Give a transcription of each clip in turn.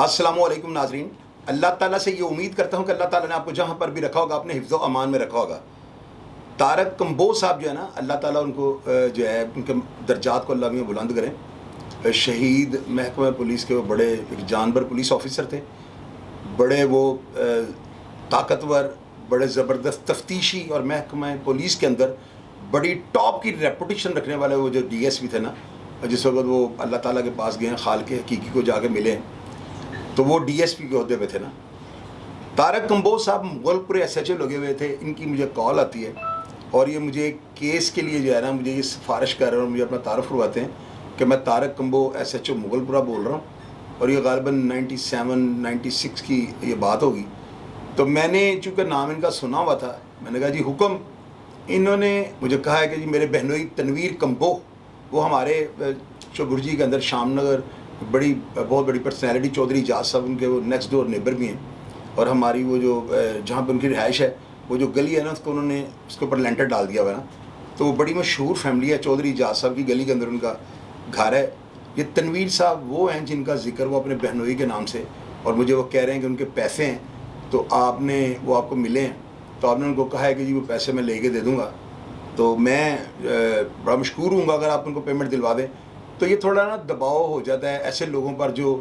अस्सलामुअलैकुम नाजरीन। अल्लाह ताला से ये उम्मीद करता हूँ कि अल्लाह ताला ने आपको जहाँ पर भी रखा होगा अपने हिफ्ज़ व अमान में रखा होगा। तारक कंबोज साहब जो है ना, अल्लाह ताला उनको जो है उनके दर्जात को अल्लाह में बुलंद करें। शहीद महकमा पुलिस के वो बड़े एक जानवर पुलिस ऑफिसर थे, बड़े वो ताकतवर, बड़े ज़बरदस्त तफ्तीशी और महकमा पुलिस के अंदर बड़ी टॉप की रेपुटेशन रखने वाले वो जो DSP थे ना, जिस वक्त वो अल्लाह ताला के पास गए हैं, खाल के हकीकी को जाके मिले, तो वो DSP के अहदे पे थे ना। तारक कंबोज साहब मुगलपुर SHO लगे हुए थे। इनकी मुझे कॉल आती है और ये मुझे एक केस के लिए जो है ना मुझे ये सिफारिश कर रहे हैं और मुझे अपना तारुफ करवाते हैं कि मैं तारक कंबोज SHO मुगलपुरा बोल रहा हूँ और ये गालिबन 97-96 की ये बात होगी। तो मैंने चूँकि नाम इनका सुना हुआ था, मैंने कहा जी हुक्म। इन्होंने मुझे कहा है कि जी मेरे बहनोई तनवीर कंबो, वो हमारे चौबुर्जी के अंदर शामनगर बहुत बड़ी पर्सनैलिटी, चौधरी इजाज़ साहब उनके वो नेक्स्ट डोर नेबर भी हैं। और हमारी वो जो जहाँ पर उनकी रिहाइश है, वो जो गली है ना, उसको उन्होंने उसके ऊपर लेंटर डाल दिया हुआ है ना, तो वो बड़ी मशहूर फैमिली है। चौधरी इजाज़ साहब की गली के अंदर उनका घर है। ये तनवीर साहब वो हैं जिनका जिक्र वो अपने बहनोई के नाम से, और मुझे वो कह रहे हैं कि उनके पैसे हैं तो वो आपको मिले हैं, तो आपने उनको कहा है कि जी वो पैसे मैं लेके दे दूँगा, तो मैं बड़ा मशकूर हूँगा अगर आप उनको पेमेंट दिलवा दें। तो ये थोड़ा ना दबाव हो जाता है ऐसे लोगों पर जो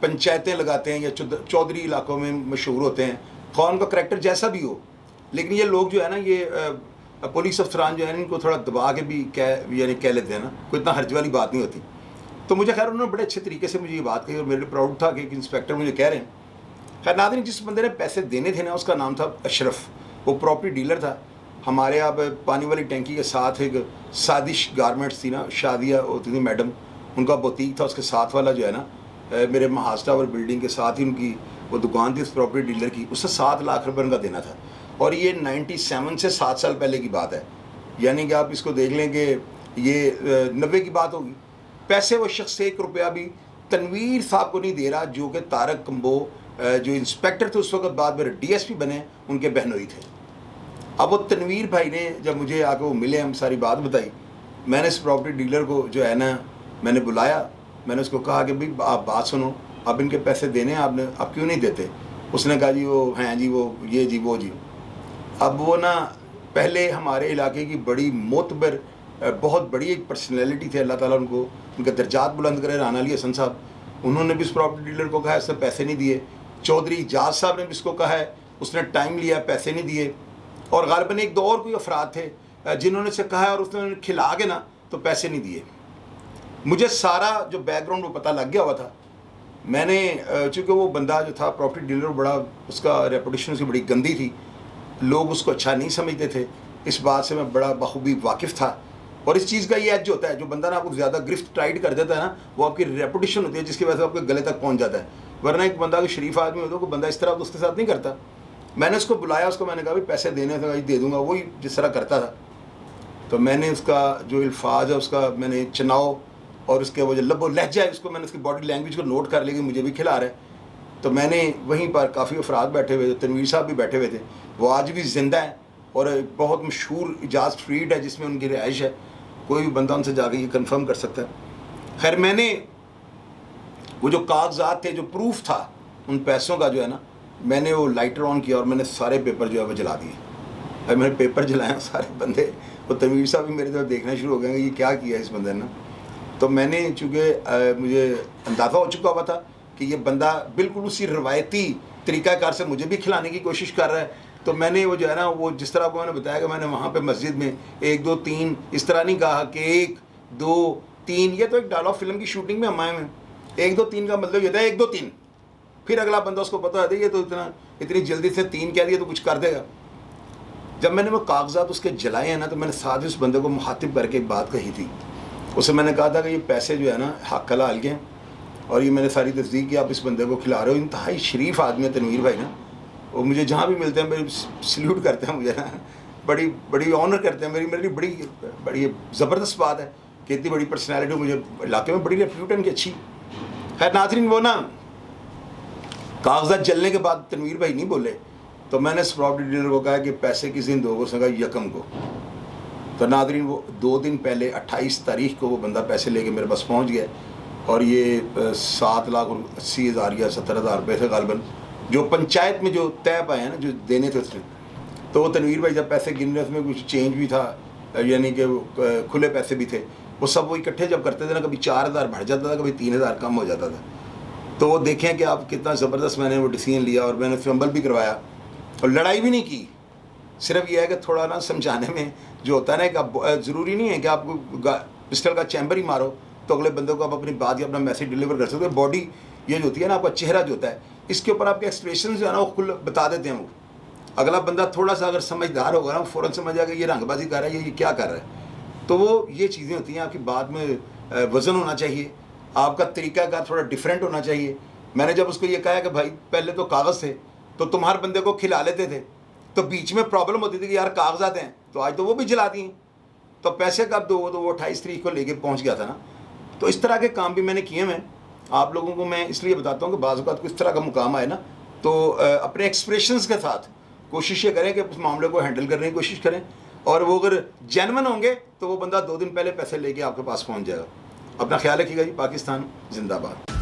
पंचायतें लगाते हैं या चौधरी इलाकों में मशहूर होते हैं, कौन का करैक्टर जैसा भी हो, लेकिन ये लोग जो है ना, ये पुलिस अफसरान जो है ना, इनको थोड़ा दबा के भी कह लेते हैं ना, कोई इतना हर्ज वाली बात नहीं होती। तो मुझे खैर उन्होंने बड़े अच्छे तरीके से मुझे ये बात कही और मेरे लिए प्राउड था कि एक इंस्पेक्टर मुझे कह रहे हैं। खैर नाज़रीन, जिस बंदे ने पैसे देने थे ना, उसका नाम था अशरफ। वो प्रॉपर्टी डीलर था। हमारे यहाँ पानी वाली टैंकी के साथ एक सादिश गारमेंट्स थी ना, शादिया होती थी मैडम, उनका बुटीक था। उसके साथ वाला जो है ना, मेरे महाज टावर बिल्डिंग के साथ ही उनकी वो दुकान थी उस प्रॉपर्टी डीलर की। उससे 7 लाख रुपये उनका देना था और ये 97 से 7 साल पहले की बात है। यानी कि आप इसको देख लें कि ये 90 की बात होगी। पैसे वो शख्स 1 रुपया भी तनवीर साहब को नहीं दे रहा, जो कि तारक कंबो जो इंस्पेक्टर थे उस वक्त, बाद में DSP बने, उनके बहनोई थे। अब वो तनवीर भाई ने जब मुझे आके वो मिले, हम सारी बात बताई। मैंने इस प्रॉपर्टी डीलर को जो है ना, मैंने बुलाया, मैंने उसको कहा कि भाई आप बात सुनो, आप इनके पैसे देने हैं, आप क्यों नहीं देते? उसने कहा जी वो हैं जी, वो ये जी वो जी। अब वो ना पहले हमारे इलाके की बड़ी मोतबर बहुत बड़ी एक पर्सनैलिटी थे, अल्लाह ताला उनको उनके दर्जात बुलंद करे, राना अली हसन साहब, उन्होंने भी इस प्रॉपर्टी डीलर को कहा, इसने पैसे नहीं दिए। चौधरी इजाज़ साहब ने भी इसको कहा है, उसने टाइम लिया, पैसे नहीं दिए। और गालिबन एक दो और कोई अफराद थे जिन्होंने से कहा और उसने खिला के ना तो पैसे नहीं दिए। मुझे सारा जो बैकग्राउंड वो पता लग गया हुआ था। मैंने चूँकि वो बंदा जो था प्रॉपर्टी डीलर, बड़ा उसका रेपुटेशन उसकी बड़ी गंदी थी, लोग उसको अच्छा नहीं समझते थे। इस बात से मैं बड़ा बखूबी वाकिफ़ था। और इस चीज़ का ये एज होता है, जो बंदा ना आपको ज़्यादा गिरफ्त टाइट कर देता है ना, वो आपकी रेपुटेशन होती है जिसकी वजह से आपके गले तक पहुँच जाता है। वरना एक बंदा अगर शरीफ आदमी होता है, कोई बंदा इस तरह तो उसके साथ नहीं करता। मैंने उसको बुलाया, उसको मैंने कहा भाई पैसे देने थे, दे दूंगा, वही जिस तरह करता था। तो मैंने उसका जो अल्फाज है उसका मैंने चुनाव और उसके वो जो लबो लहजा है उसको मैंने उसकी बॉडी लैंग्वेज को नोट कर लिया कि मुझे भी खिला रहा है। तो मैंने वहीं पर काफ़ी अफराद बैठे हुए थे, तनवीर साहब भी बैठे हुए थे, वो आज भी जिंदा हैं और बहुत मशहूर इजाज़ स्ट्रीट है जिसमें उनकी रिहाइश है। कोई भी बंदा उनसे जाके ये कन्फर्म कर सकता है। खैर मैंने वो जो कागजात थे, जो प्रूफ था उन पैसों का, जो है ना, मैंने वो लाइटर ऑन किया और मैंने सारे पेपर जो है वो जला दिए। अब मैंने पेपर जलाया, सारे बंदे, वो तनवीर साहब भी मेरी तरफ देखना शुरू हो गए कि ये क्या किया इस बंदे ने। तो मैंने चूँकि मुझे अंदाज़ा हो चुका हुआ था कि ये बंदा बिल्कुल उसी रवायती तरीक़ाकार से मुझे भी खिलाने की कोशिश कर रहा है, तो मैंने वो जो है ना, वो जिस तरह को मैंने बताया कि मैंने वहाँ पर मस्जिद में 1 2 3 इस तरह नहीं कहा कि 1 2 3, ये तो एक डायलॉग फिल्म की शूटिंग में हम आए हैं। 1 2 3 का मतलब ये था 1 2 3, फिर अगला बंदा उसको पता है ये तो इतनी जल्दी से 3 कह दिया तो कुछ कर देगा। जब मैंने वो कागजात उसके जलाए हैं ना, तो मैंने साथ ही उस बंदे को मुखातिब करके एक बात कही थी। उसे मैंने कहा था कि ये पैसे जो है ना हक हलाल के हैं और ये मैंने सारी तस्दीक की, आप इस बंदे को खिला रहे हो। इंतहाई शरीफ आदमी है तनवीर भाई ना, वो मुझे जहाँ भी मिलते हैं मेरी सल्यूट करते हैं, मुझे ना बड़ी ऑनर करते हैं। मेरी बड़ी ज़बरदस्त बात है कि इतनी बड़ी पर्सनैलिटी, मुझे इलाके में बड़ी रेप्यूटेशन की अच्छी। खैर नाज़रीन, वो ना कागजात जलने के बाद तनवीर भाई नहीं बोले, तो मैंने इस प्रॉपर्टी डीलर को कहा कि पैसे किस दिन दोगे? उसने कहा यकम को। तो नादरीन, वो 2 दिन पहले 28 तारीख को वो बंदा पैसे लेके मेरे पास पहुंच गया और ये 7,80,000 या 70,000 रुपये थे गालबन, जो पंचायत में जो तय पाए हैं ना, जो देने थे उसने। तो वो तनवीर भाई जब पैसे गिन रहे, उसमें कुछ चेंज भी था, यानी कि खुले पैसे भी थे, वो सब वो इकट्ठे जब करते थे ना, कभी 4,000 बढ़ जाता था, कभी 3,000 कम हो जाता था। तो वो देखें कि आप कितना ज़बरदस्त मैंने वो डिसीजन लिया, और मैंने उस पर अमल भी करवाया, और लड़ाई भी नहीं की। सिर्फ यह है कि थोड़ा ना समझाने में जो होता है ना, कि आप ज़रूरी नहीं है कि आपको पिस्टल का चैम्बर ही मारो तो अगले बंदे को आप अपनी बात या अपना मैसेज डिलीवर कर सकते हो। बॉडी ये जो होती है ना, आपका चेहरा जो होता है, इसके ऊपर आपके एक्सप्रेशन जो है ना, वो खुल बता देते हैं। वो अगला बंदा थोड़ा सा अगर समझदार होगा ना, वो फ़ौरन समझ जाएगा ये रंगबाजी कर रहा है, ये क्या कर रहा है। तो वो ये चीज़ें होती हैं। आपकी बात में वज़न होना चाहिए, आपका तरीका का थोड़ा डिफरेंट होना चाहिए। मैंने जब उसको ये कहा कि भाई पहले तो कागज़ थे, तो तुम हर बंदे को खिला लेते थे, तो बीच में प्रॉब्लम होती थी कि यार कागजात हैं, तो आज तो वो भी जला दिए, तो पैसे कब दो, तो वो 28 तारीख को लेके पहुंच गया था ना। तो इस तरह के काम भी मैंने किए हैं। आप लोगों को मैं इसलिए बताता हूँ कि बाज़ औक़ात को इस तरह का मुकाम आए ना, तो अपने एक्सप्रेशंस के साथ कोशिश ये करें कि उस मामले को हैंडल करने की कोशिश करें, और वो अगर जेन्युइन होंगे तो वो बंदा 2 दिन पहले पैसे लेके आपके पास पहुँच जाएगा। अपना ख्याल रखिएगा जी। पाकिस्तान जिंदाबाद।